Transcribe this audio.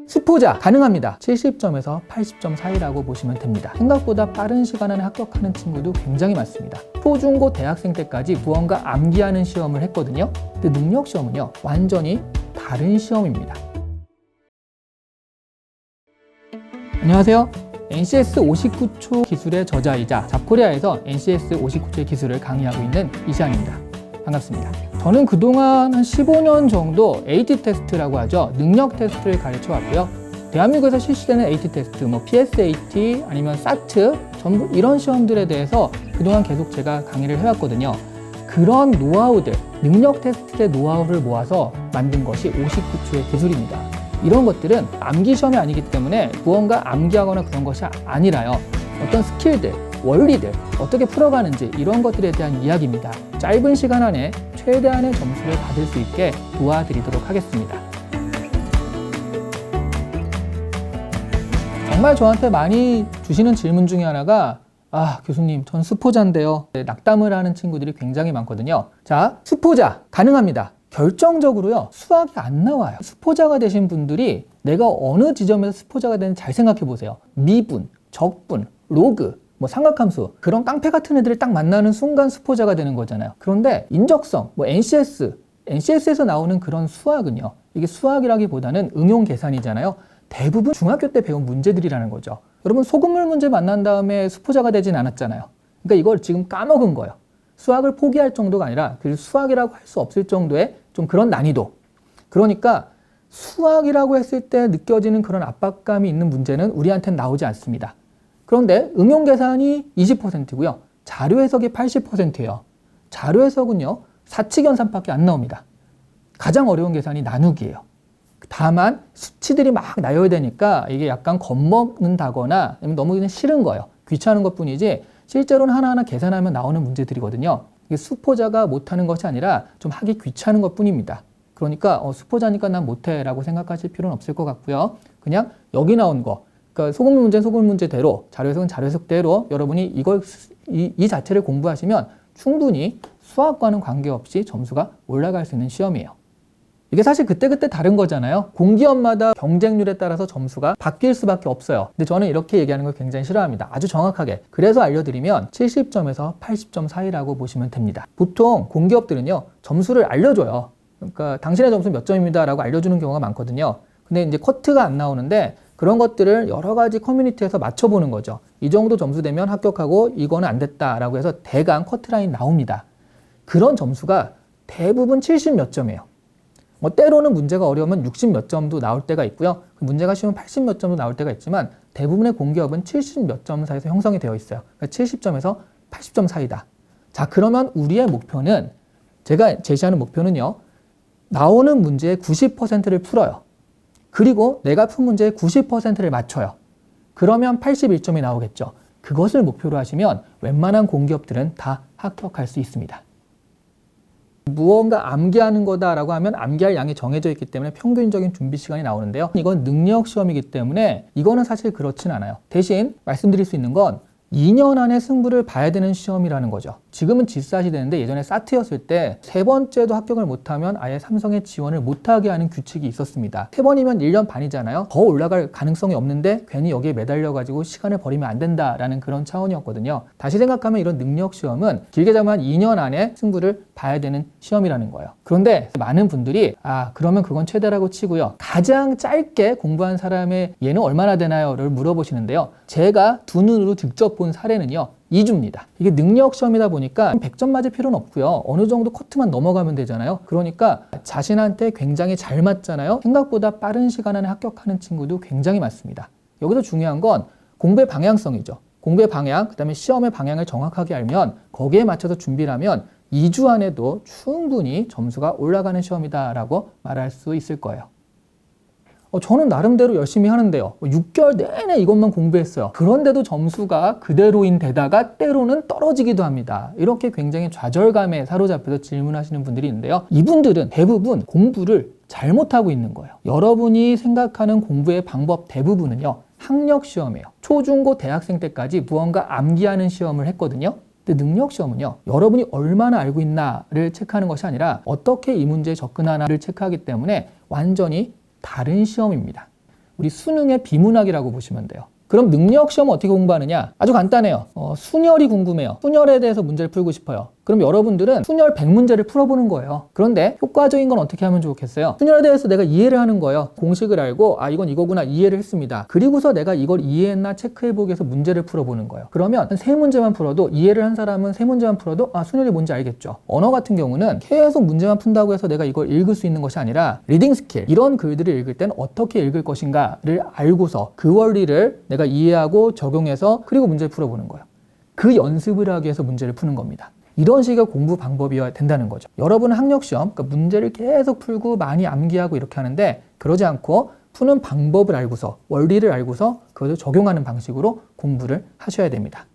수포자 가능합니다. 70점에서 80점 사이라고 보시면 됩니다. 생각보다 빠른 시간 안에 합격하는 친구도 굉장히 많습니다. 초중고 대학생 때까지 무언가 암기하는 시험을 했거든요. 근데 능력 시험은요, 완전히 다른 시험입니다. 안녕하세요. NCS 59초 기술의 저자이자 잡코리아에서 NCS 59초의 기술을 강의하고 있는 이시안입니다. 반갑습니다. 저는 그동안 한 15년 정도 AT 테스트라고 하죠. 능력 테스트를 가르쳐 왔고요. 대한민국에서 실시되는 AT 테스트, PSAT 아니면 SAT 전부 이런 시험들에 대해서 그동안 계속 제가 강의를 해왔거든요. 그런 노하우들, 능력 테스트의 노하우를 모아서 만든 것이 59초의 기술입니다. 이런 것들은 암기 시험이 아니기 때문에 무언가 암기하거나 그런 것이 아니라요. 어떤 스킬들, 원리들, 어떻게 풀어가는지 이런 것들에 대한 이야기입니다. 짧은 시간 안에 최대한의 점수를 받을 수 있게 도와드리도록 하겠습니다. 정말 저한테 많이 주시는 질문 중에 하나가 교수님, 전 수포자인데요. 낙담을 하는 친구들이 굉장히 많거든요. 자, 수포자 가능합니다. 결정적으로요, 수학이 안 나와요. 수포자가 되신 분들이 내가 어느 지점에서 수포자가 되는지 잘 생각해 보세요. 미분, 적분, 로그, 삼각함수, 그런 깡패 같은 애들을 딱 만나는 순간 수포자가 되는 거잖아요. 그런데 인적성, NCS에서 나오는 그런 수학은요, 이게 수학이라기보다는 응용 계산이잖아요. 대부분 중학교 때 배운 문제들이라는 거죠. 여러분, 소금물 문제 만난 다음에 수포자가 되진 않았잖아요. 그러니까 이걸 지금 까먹은 거예요. 수학을 포기할 정도가 아니라 그 수학이라고 할 수 없을 정도의 좀 그런 난이도. 그러니까 수학이라고 했을 때 느껴지는 그런 압박감이 있는 문제는 우리한테는 나오지 않습니다. 그런데 응용 계산이 20%고요. 자료 해석이 80%예요. 자료 해석은요, 사칙연산밖에 안 나옵니다. 가장 어려운 계산이 나누기예요. 다만 수치들이 막 나열이 되니까 이게 약간 겁먹는다거나 너무 그냥 싫은 거예요. 귀찮은 것뿐이지 실제로는 하나하나 계산하면 나오는 문제들이거든요. 이게 수포자가 못하는 것이 아니라 좀 하기 귀찮은 것뿐입니다. 그러니까 수포자니까 난 못해 라고 생각하실 필요는 없을 것 같고요. 그냥 여기 나온 거, 그러니까 소금물 문제는 소금물 문제대로, 자료 해석은 자료 해석대로 여러분이 이 자체를 공부하시면 충분히 수학과는 관계없이 점수가 올라갈 수 있는 시험이에요. 이게 사실 그때그때 다른 거잖아요. 공기업마다 경쟁률에 따라서 점수가 바뀔 수밖에 없어요. 근데 저는 이렇게 얘기하는 걸 굉장히 싫어합니다. 아주 정확하게. 그래서 알려드리면 70점에서 80점 사이라고 보시면 됩니다. 보통 공기업들은요, 점수를 알려줘요. 그러니까 당신의 점수는 몇 점입니다 라고 알려주는 경우가 많거든요. 근데 이제 커트가 안 나오는데 그런 것들을 여러 가지 커뮤니티에서 맞춰보는 거죠. 이 정도 점수 되면 합격하고 이거는 안 됐다라고 해서 대강 커트라인 나옵니다. 그런 점수가 대부분 70 몇 점이에요. 때로는 문제가 어려우면 60 몇 점도 나올 때가 있고요. 문제가 쉬우면 80 몇 점도 나올 때가 있지만 대부분의 공기업은 70 몇 점 사이에서 형성이 되어 있어요. 그러니까 70점에서 80점 사이다. 자, 그러면 우리의 목표는, 제가 제시하는 목표는요, 나오는 문제의 90%를 풀어요. 그리고 내가 푼 문제의 90%를 맞춰요. 그러면 81점이 나오겠죠. 그것을 목표로 하시면 웬만한 공기업들은 다 합격할 수 있습니다. 무언가 암기하는 거다라고 하면 암기할 양이 정해져 있기 때문에 평균적인 준비 시간이 나오는데요. 이건 능력 시험이기 때문에 이거는 사실 그렇진 않아요. 대신 말씀드릴 수 있는 건 2년 안에 승부를 봐야 되는 시험이라는 거죠. 지금은 지스앗이 되는데 예전에 사트였을 때 3번째도 합격을 못하면 아예 삼성에 지원을 못하게 하는 규칙이 있었습니다. 3번이면 1년 반이잖아요. 더 올라갈 가능성이 없는데 괜히 여기에 매달려가지고 시간을 버리면 안 된다라는 그런 차원이었거든요. 다시 생각하면 이런 능력 시험은 길게 잡으면 2년 안에 승부를 봐야 되는 시험이라는 거예요. 그런데 많은 분들이 그러면 그건 최대라고 치고요. 가장 짧게 공부한 사람의 얘는 얼마나 되나요?를 물어보시는데요. 제가 두 눈으로 직접 본 사례는요, 2주입니다. 이게 능력 시험이다 보니까 100점 맞을 필요는 없고요. 어느 정도 커트만 넘어가면 되잖아요. 그러니까 자신한테 굉장히 잘 맞잖아요. 생각보다 빠른 시간 안에 합격하는 친구도 굉장히 많습니다. 여기서 중요한 건 공부의 방향성이죠. 공부의 방향, 그 다음에 시험의 방향을 정확하게 알면 거기에 맞춰서 준비를 하면 2주 안에도 충분히 점수가 올라가는 시험이다라고 말할 수 있을 거예요. 저는 나름대로 열심히 하는데요. 6개월 내내 이것만 공부했어요. 그런데도 점수가 그대로인 데다가 때로는 떨어지기도 합니다. 이렇게 굉장히 좌절감에 사로잡혀서 질문하시는 분들이 있는데요. 이분들은 대부분 공부를 잘못하고 있는 거예요. 여러분이 생각하는 공부의 방법 대부분은요, 학력 시험이에요. 초중고 대학생 때까지 무언가 암기하는 시험을 했거든요. 근데 능력 시험은요, 여러분이 얼마나 알고 있나를 체크하는 것이 아니라 어떻게 이 문제에 접근하나를 체크하기 때문에 완전히 다른 시험입니다. 우리 수능의 비문학이라고 보시면 돼요. 그럼 능력 시험은 어떻게 공부하느냐? 아주 간단해요. 순열이 궁금해요. 순열에 대해서 문제를 풀고 싶어요. 그럼 여러분들은 순열 100문제를 풀어보는 거예요. 그런데 효과적인 건 어떻게 하면 좋겠어요? 순열에 대해서 내가 이해를 하는 거예요. 공식을 알고 이건 이거구나 이해를 했습니다. 그리고서 내가 이걸 이해했나 체크해보기 위해서 문제를 풀어보는 거예요. 그러면 한 3문제만 풀어도, 이해를 한 사람은 3문제만 풀어도 순열이 뭔지 알겠죠. 언어 같은 경우는 계속 문제만 푼다고 해서 내가 이걸 읽을 수 있는 것이 아니라 리딩 스킬, 이런 글들을 읽을 때는 어떻게 읽을 것인가를 알고서 그 원리를 내가 이해하고 적용해서 그리고 문제를 풀어보는 거예요. 그 연습을 하기 위해서 문제를 푸는 겁니다. 이런 식의 공부 방법이어야 된다는 거죠. 여러분은 학력시험, 그러니까 문제를 계속 풀고 많이 암기하고 이렇게 하는데, 그러지 않고 푸는 방법을 알고서, 원리를 알고서 그것을 적용하는 방식으로 공부를 하셔야 됩니다.